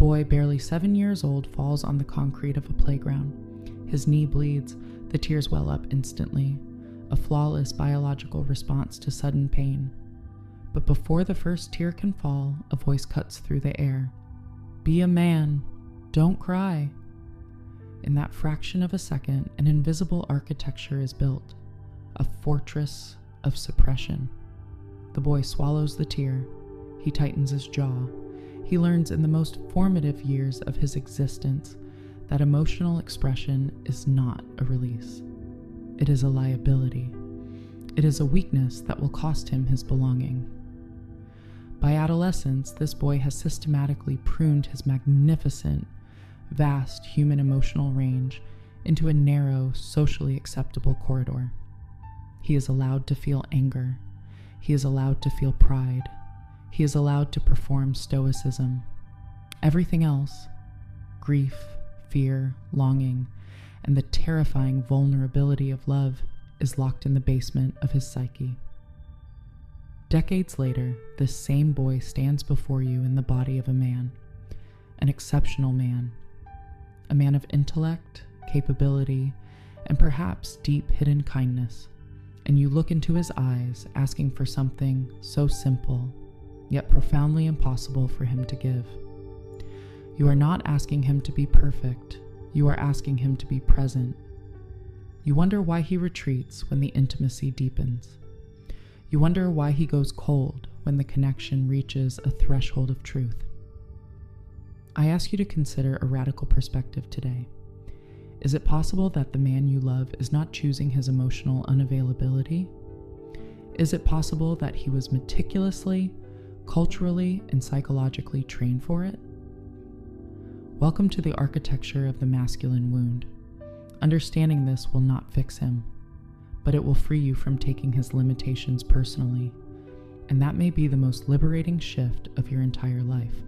boy, barely 7 years old, falls on the concrete of a playground. His knee bleeds, the tears well up instantly, a flawless biological response to sudden pain. But before the first tear can fall, a voice cuts through the air. "Be a man. Don't cry." In that fraction of a second, an invisible architecture is built, a fortress of suppression. The boy swallows the tear. He tightens his jaw. He learns in the most formative years of his existence that emotional expression is not a release. It is a liability. It is a weakness that will cost him his belonging. By adolescence, this boy has systematically pruned his magnificent, vast human emotional range into a narrow, socially acceptable corridor. He is allowed to feel anger. He is allowed to feel pride. He is allowed to perform stoicism. Everything else, grief, fear, longing, and the terrifying vulnerability of love, is locked in the basement of his psyche. Decades later, this same boy stands before you in the body of a man, an exceptional man, a man of intellect, capability, and perhaps deep hidden kindness, and you look into his eyes asking for something so simple, yet profoundly impossible for him to give. You are not asking him to be perfect, you are asking him to be present. You wonder why he retreats when the intimacy deepens. You wonder why he goes cold when the connection reaches a threshold of truth. I ask you to consider a radical perspective today. Is it possible that the man you love is not choosing his emotional unavailability? Is it possible that he was meticulously, culturally, and psychologically trained for it? Welcome to the architecture of the masculine wound. Understanding this will not fix him, but it will free you from taking his limitations personally, and that may be the most liberating shift of your entire life.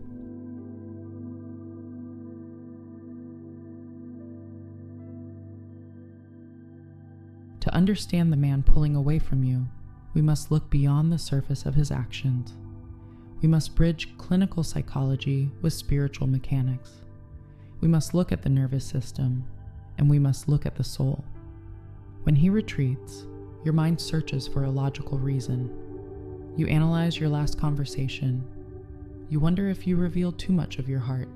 To understand the man pulling away from you, we must look beyond the surface of his actions. We must bridge clinical psychology with spiritual mechanics. We must look at the nervous system, and we must look at the soul. When he retreats, your mind searches for a logical reason. You analyze your last conversation. You wonder if you revealed too much of your heart.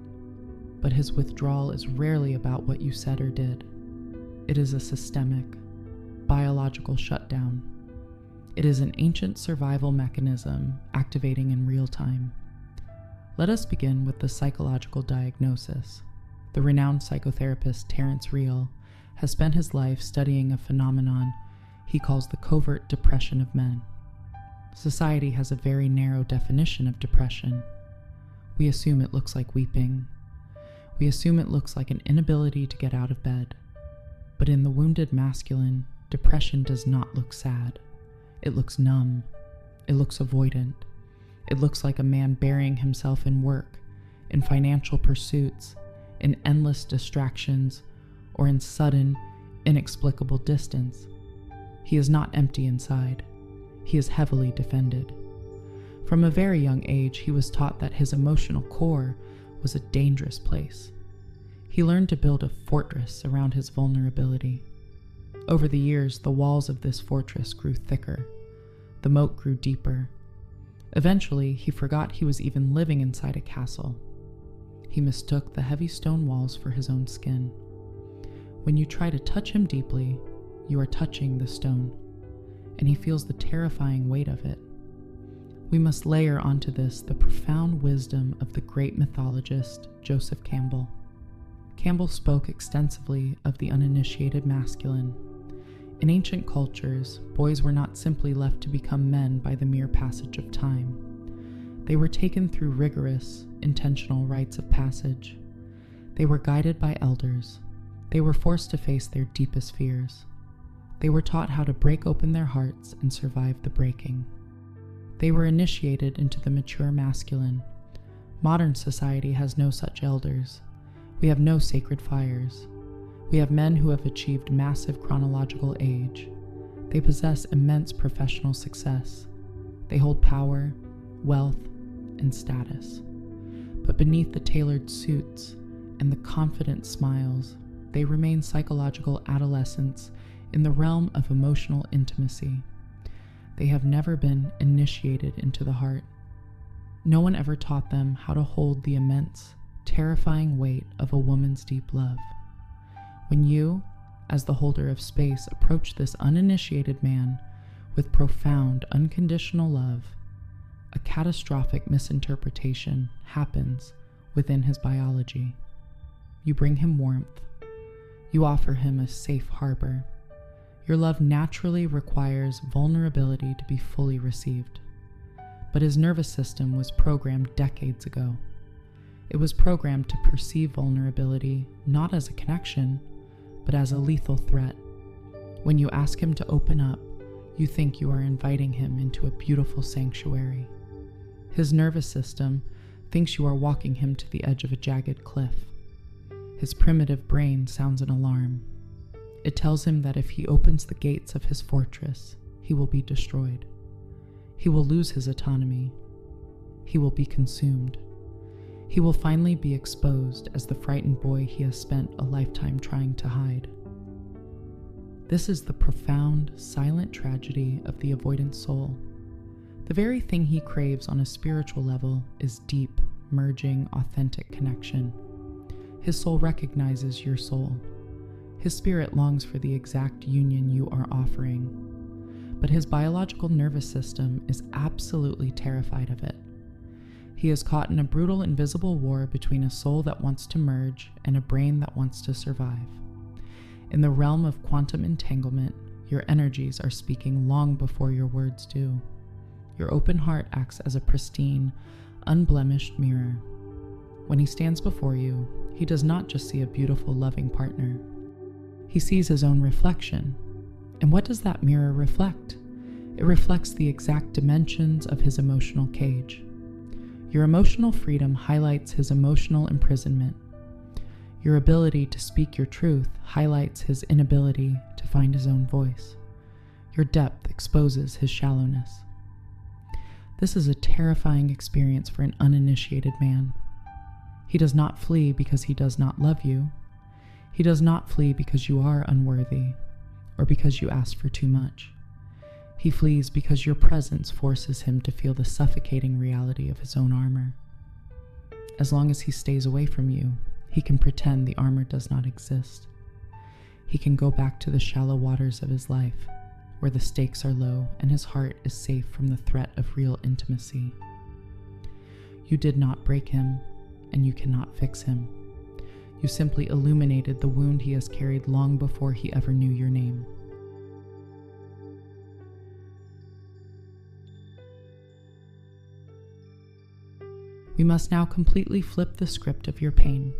But his withdrawal is rarely about what you said or did. It is a systemic, biological shutdown. It is an ancient survival mechanism activating in real time. Let us begin with the psychological diagnosis. The renowned psychotherapist Terence Real has spent his life studying a phenomenon he calls the covert depression of men. Society has a very narrow definition of depression. We assume it looks like weeping. We assume it looks like an inability to get out of bed. But in the wounded masculine, depression does not look sad. It looks numb. It looks avoidant. It looks like a man burying himself in work, in financial pursuits, in endless distractions, or in sudden, inexplicable distance. He is not empty inside. He is heavily defended. From a very young age, he was taught that his emotional core was a dangerous place. He learned to build a fortress around his vulnerability. Over the years, the walls of this fortress grew thicker. The moat grew deeper. Eventually, he forgot he was even living inside a castle. He mistook the heavy stone walls for his own skin. When you try to touch him deeply, you are touching the stone, and he feels the terrifying weight of it. We must layer onto this the profound wisdom of the great mythologist Joseph Campbell. Campbell spoke extensively of the uninitiated masculine. In ancient cultures, boys were not simply left to become men by the mere passage of time. They were taken through rigorous, intentional rites of passage. They were guided by elders. They were forced to face their deepest fears. They were taught how to break open their hearts and survive the breaking. They were initiated into the mature masculine. Modern society has no such elders. We have no sacred fires. We have men who have achieved massive chronological age. They possess immense professional success. They hold power, wealth, and status. But beneath the tailored suits and the confident smiles, they remain psychological adolescents in the realm of emotional intimacy. They have never been initiated into the heart. No one ever taught them how to hold the immense, terrifying weight of a woman's deep love. When you, as the holder of space, approach this uninitiated man with profound, unconditional love, a catastrophic misinterpretation happens within his biology. You bring him warmth. You offer him a safe harbor. Your love naturally requires vulnerability to be fully received. But his nervous system was programmed decades ago. It was programmed to perceive vulnerability not as a connection, but as a lethal threat. When you ask him to open up, you think you are inviting him into a beautiful sanctuary. His nervous system thinks you are walking him to the edge of a jagged cliff. His primitive brain sounds an alarm. It tells him that if he opens the gates of his fortress, he will be destroyed. He will lose his autonomy. He will be consumed. He will finally be exposed as the frightened boy he has spent a lifetime trying to hide. This is the profound, silent tragedy of the avoidant soul. The very thing he craves on a spiritual level is deep, merging, authentic connection. His soul recognizes your soul. His spirit longs for the exact union you are offering. But his biological nervous system is absolutely terrified of it. He is caught in a brutal, invisible war between a soul that wants to merge and a brain that wants to survive. In the realm of quantum entanglement, your energies are speaking long before your words do. Your open heart acts as a pristine, unblemished mirror. When he stands before you, he does not just see a beautiful, loving partner. He sees his own reflection. And what does that mirror reflect? It reflects the exact dimensions of his emotional cage. Your emotional freedom highlights his emotional imprisonment. Your ability to speak your truth highlights his inability to find his own voice. Your depth exposes his shallowness. This is a terrifying experience for an uninitiated man. He does not flee because he does not love you. He does not flee because you are unworthy or because you ask for too much. He flees because your presence forces him to feel the suffocating reality of his own armor. As long as he stays away from you, he can pretend the armor does not exist. He can go back to the shallow waters of his life, where the stakes are low and his heart is safe from the threat of real intimacy. You did not break him, and you cannot fix him. You simply illuminated the wound he has carried long before he ever knew your name. We must now completely flip the script of your pain.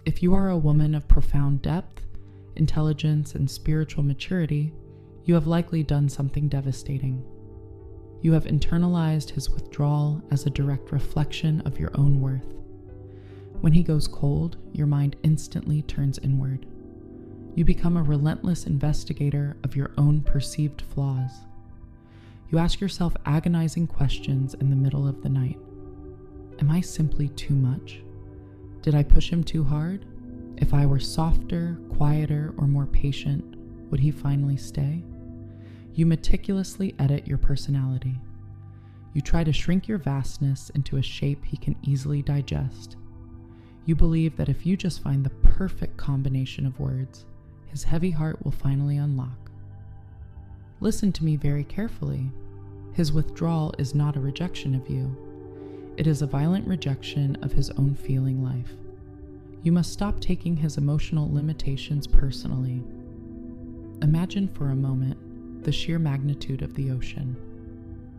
If you are a woman of profound depth, intelligence, and spiritual maturity, you have likely done something devastating. You have internalized his withdrawal as a direct reflection of your own worth. When he goes cold, your mind instantly turns inward. You become a relentless investigator of your own perceived flaws. You ask yourself agonizing questions in the middle of the night. Am I simply too much? Did I push him too hard? If I were softer, quieter, or more patient, would he finally stay? You meticulously edit your personality. You try to shrink your vastness into a shape he can easily digest. You believe that if you just find the perfect combination of words, his heavy heart will finally unlock. Listen to me very carefully. His withdrawal is not a rejection of you. It is a violent rejection of his own feeling life. You must stop taking his emotional limitations personally. Imagine for a moment the sheer magnitude of the ocean.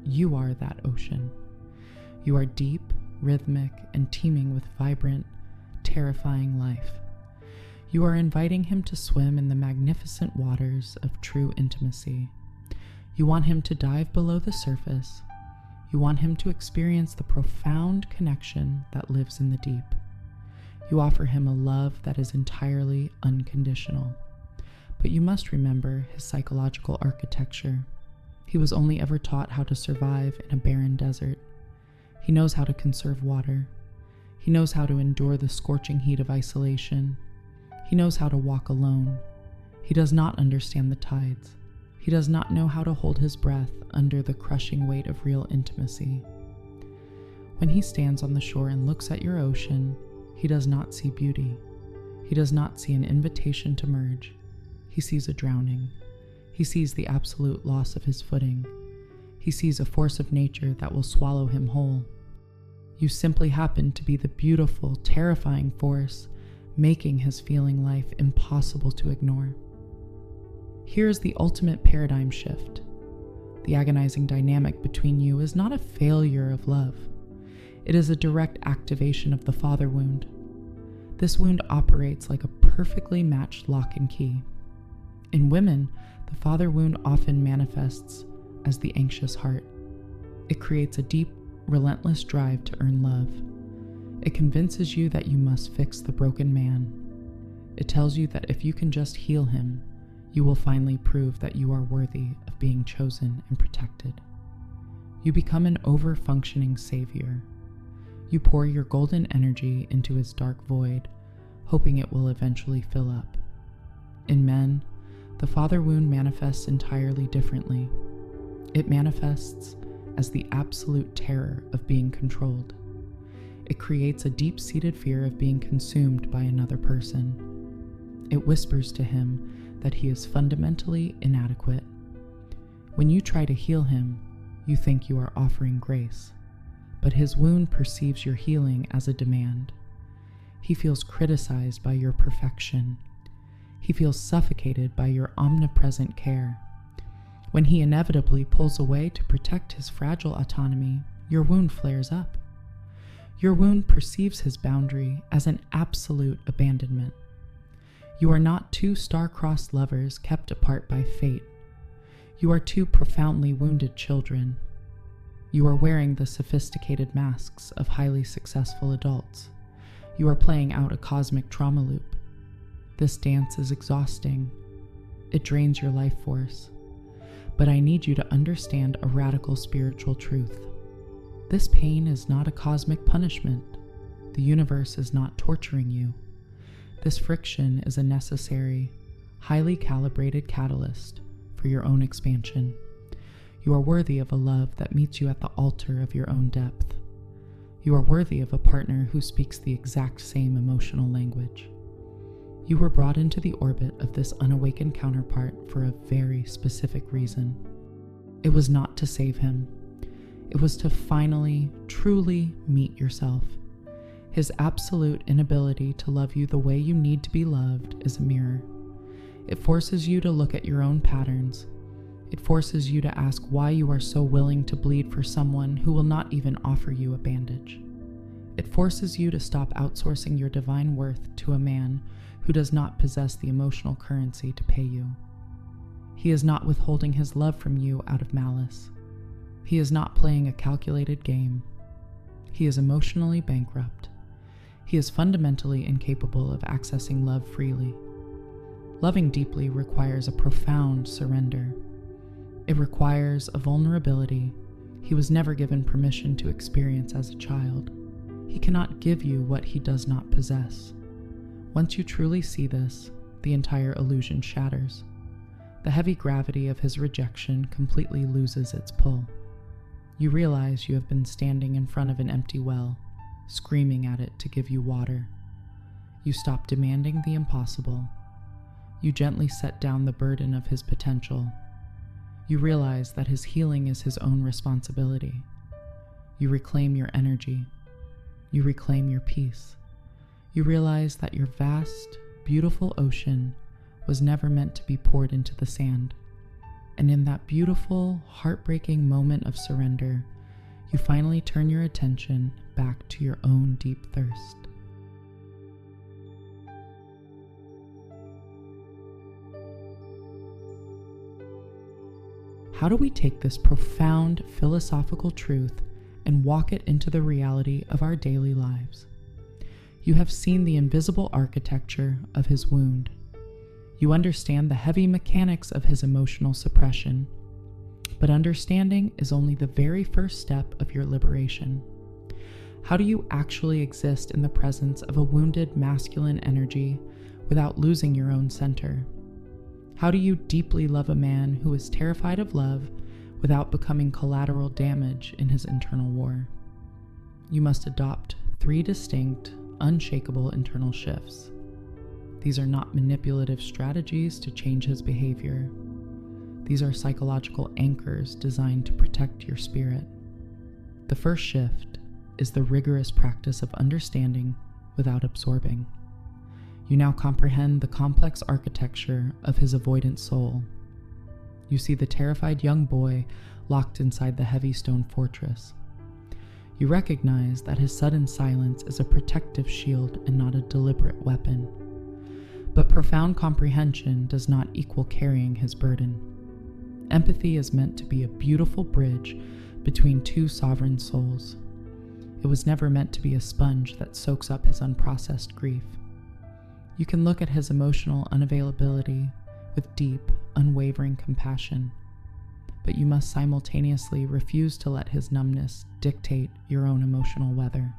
You are that ocean. You are deep, rhythmic, and teeming with vibrant, terrifying life. You are inviting him to swim in the magnificent waters of true intimacy. You want him to dive below the surface. You want him to experience the profound connection that lives in the deep. You offer him a love that is entirely unconditional. But you must remember his psychological architecture. He was only ever taught how to survive in a barren desert. He knows how to conserve water. He knows how to endure the scorching heat of isolation. He knows how to walk alone. He does not understand the tides. He does not know how to hold his breath under the crushing weight of real intimacy. When he stands on the shore and looks at your ocean, he does not see beauty. He does not see an invitation to merge. He sees a drowning. He sees the absolute loss of his footing. He sees a force of nature that will swallow him whole. You simply happen to be the beautiful, terrifying force making his feeling life impossible to ignore. Here is the ultimate paradigm shift. The agonizing dynamic between you is not a failure of love. It is a direct activation of the father wound. This wound operates like a perfectly matched lock and key. In women, the father wound often manifests as the anxious heart. It creates a deep, relentless drive to earn love. It convinces you that you must fix the broken man. It tells you that if you can just heal him, you will finally prove that you are worthy of being chosen and protected. You become an over-functioning savior. You pour your golden energy into his dark void, hoping it will eventually fill up. In men, the father wound manifests entirely differently. It manifests as the absolute terror of being controlled. It creates a deep-seated fear of being consumed by another person. It whispers to him that he is fundamentally inadequate. When you try to heal him, you think you are offering grace, but his wound perceives your healing as a demand. He feels criticized by your perfection. He feels suffocated by your omnipresent care. When he inevitably pulls away to protect his fragile autonomy, your wound flares up. Your wound perceives his boundary as an absolute abandonment. You are not two star-crossed lovers kept apart by fate. You are two profoundly wounded children. You are wearing the sophisticated masks of highly successful adults. You are playing out a cosmic trauma loop. This dance is exhausting. It drains your life force. But I need you to understand a radical spiritual truth. This pain is not a cosmic punishment. The universe is not torturing you. This friction is a necessary, highly calibrated catalyst for your own expansion. You are worthy of a love that meets you at the altar of your own depth. You are worthy of a partner who speaks the exact same emotional language. You were brought into the orbit of this unawakened counterpart for a very specific reason. It was not to save him. It was to finally, truly meet yourself. His absolute inability to love you the way you need to be loved is a mirror. It forces you to look at your own patterns. It forces you to ask why you are so willing to bleed for someone who will not even offer you a bandage. It forces you to stop outsourcing your divine worth to a man who does not possess the emotional currency to pay you. He is not withholding his love from you out of malice. He is not playing a calculated game. He is emotionally bankrupt. He is fundamentally incapable of accessing love freely. Loving deeply requires a profound surrender. It requires a vulnerability he was never given permission to experience as a child. He cannot give you what he does not possess. Once you truly see this, the entire illusion shatters. The heavy gravity of his rejection completely loses its pull. You realize you have been standing in front of an empty well, screaming at it to give you water. You stop demanding the impossible. You gently set down the burden of his potential. You realize that his healing is his own responsibility. You reclaim your energy. You reclaim your peace. You realize that your vast, beautiful ocean was never meant to be poured into the sand. And in that beautiful, heartbreaking moment of surrender, you finally turn your attention back to your own deep thirst. How do we take this profound philosophical truth and walk it into the reality of our daily lives? You have seen the invisible architecture of his wound. You understand the heavy mechanics of his emotional suppression. But understanding is only the very first step of your liberation. How do you actually exist in the presence of a wounded masculine energy without losing your own center? How do you deeply love a man who is terrified of love without becoming collateral damage in his internal war? You must adopt 3 distinct, unshakable internal shifts. These are not manipulative strategies to change his behavior. These are psychological anchors designed to protect your spirit. The first shift is the rigorous practice of understanding without absorbing. You now comprehend the complex architecture of his avoidant soul. You see the terrified young boy locked inside the heavy stone fortress. You recognize that his sudden silence is a protective shield and not a deliberate weapon. But profound comprehension does not equal carrying his burden. Empathy is meant to be a beautiful bridge between 2 sovereign souls. It was never meant to be a sponge that soaks up his unprocessed grief. You can look at his emotional unavailability with deep, unwavering compassion, but you must simultaneously refuse to let his numbness dictate your own emotional weather.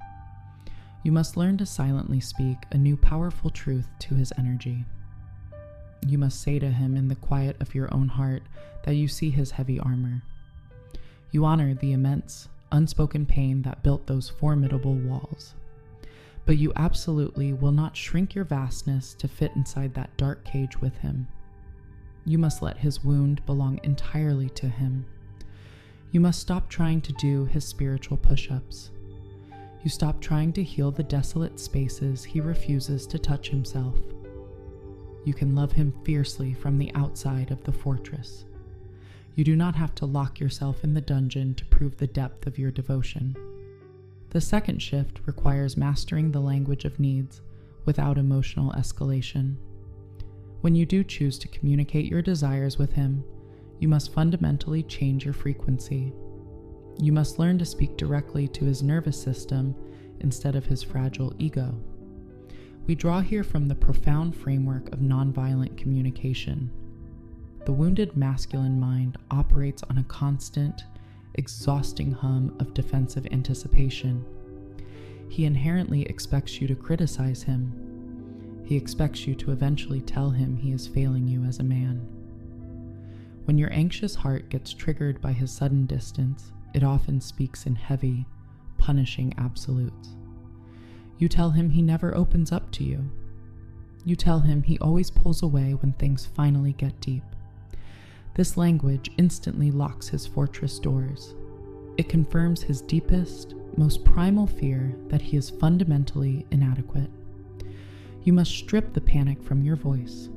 You must learn to silently speak a new powerful truth to his energy. You must say to him in the quiet of your own heart that you see his heavy armor. You honor the immense, unspoken pain that built those formidable walls. But you absolutely will not shrink your vastness to fit inside that dark cage with him. You must let his wound belong entirely to him. You must stop trying to do his spiritual push-ups. You stop trying to heal the desolate spaces he refuses to touch himself. You can love him fiercely from the outside of the fortress. You do not have to lock yourself in the dungeon to prove the depth of your devotion. The second shift requires mastering the language of needs without emotional escalation. When you do choose to communicate your desires with him, you must fundamentally change your frequency. You must learn to speak directly to his nervous system instead of his fragile ego. We draw here from the profound framework of nonviolent communication. The wounded masculine mind operates on a constant, exhausting hum of defensive anticipation. He inherently expects you to criticize him. He expects you to eventually tell him he is failing you as a man. When your anxious heart gets triggered by his sudden distance, it often speaks in heavy, punishing absolutes. You tell him he never opens up to you. You tell him he always pulls away when things finally get deep. This language instantly locks his fortress doors. It confirms his deepest, most primal fear that he is fundamentally inadequate. You must strip the panic from your voice.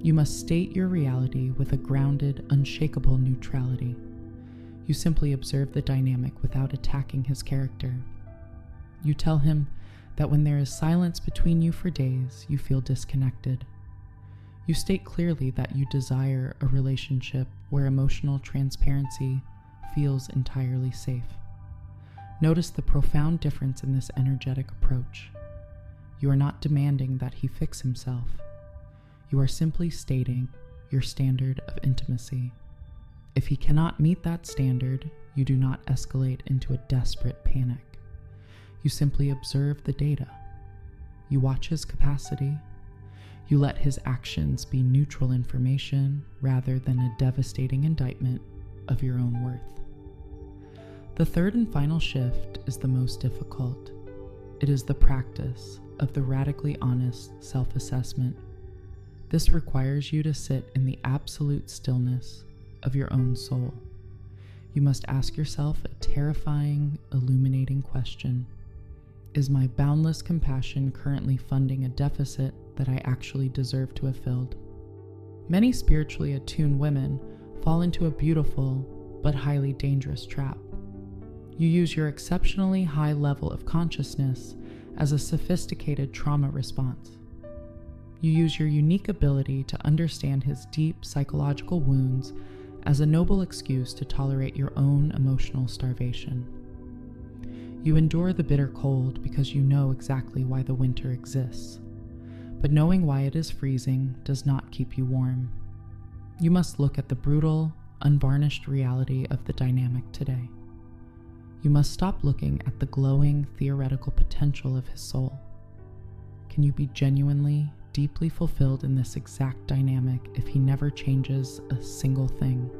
You must state your reality with a grounded, unshakable neutrality. You simply observe the dynamic without attacking his character. You tell him that when there is silence between you for days, you feel disconnected. You state clearly that you desire a relationship where emotional transparency feels entirely safe. Notice the profound difference in this energetic approach. You are not demanding that he fix himself. You are simply stating your standard of intimacy. If he cannot meet that standard, you do not escalate into a desperate panic. You simply observe the data. You watch his capacity. You let his actions be neutral information rather than a devastating indictment of your own worth. The third and final shift is the most difficult. It is the practice of the radically honest self-assessment. This requires you to sit in the absolute stillness of your own soul. You must ask yourself a terrifying, illuminating question. Is my boundless compassion currently funding a deficit that I actually deserve to have filled? Many spiritually attuned women fall into a beautiful but highly dangerous trap. You use your exceptionally high level of consciousness as a sophisticated trauma response. You use your unique ability to understand his deep psychological wounds as a noble excuse to tolerate your own emotional starvation. You endure the bitter cold because you know exactly why the winter exists, but knowing why it is freezing does not keep you warm. You must look at the brutal, unvarnished reality of the dynamic today. You must stop looking at the glowing, theoretical potential of his soul. Can you be genuinely, deeply fulfilled in this exact dynamic if he never changes a single thing?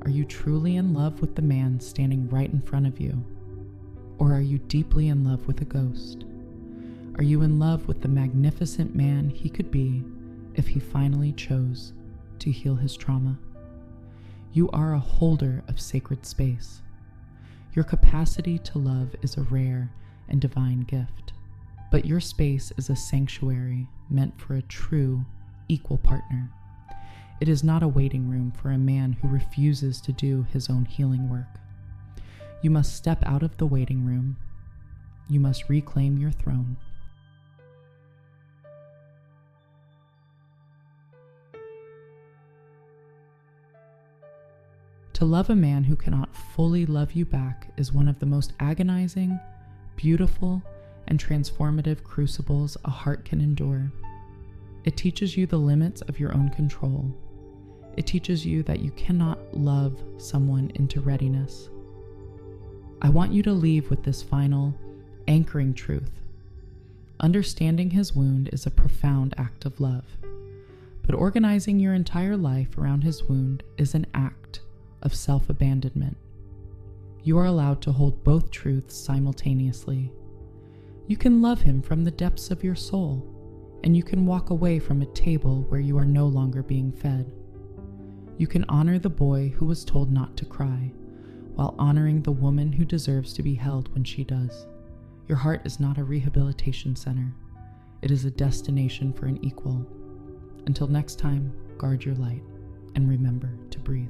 Are you truly in love with the man standing right in front of you? Or are you deeply in love with a ghost? Are you in love with the magnificent man he could be if he finally chose to heal his trauma? You are a holder of sacred space. Your capacity to love is a rare and divine gift, but your space is a sanctuary meant for a true, equal partner. It is not a waiting room for a man who refuses to do his own healing work. You must step out of the waiting room. You must reclaim your throne. To love a man who cannot fully love you back is one of the most agonizing, beautiful, and transformative crucibles a heart can endure. It teaches you the limits of your own control. It teaches you that you cannot love someone into readiness. I want you to leave with this final, anchoring truth. Understanding his wound is a profound act of love, but organizing your entire life around his wound is an act of self-abandonment. You are allowed to hold both truths simultaneously. You can love him from the depths of your soul, and you can walk away from a table where you are no longer being fed. You can honor the boy who was told not to cry, while honoring the woman who deserves to be held when she does. Your heart is not a rehabilitation center. It is a destination for an equal. Until next time, guard your light, and remember to breathe.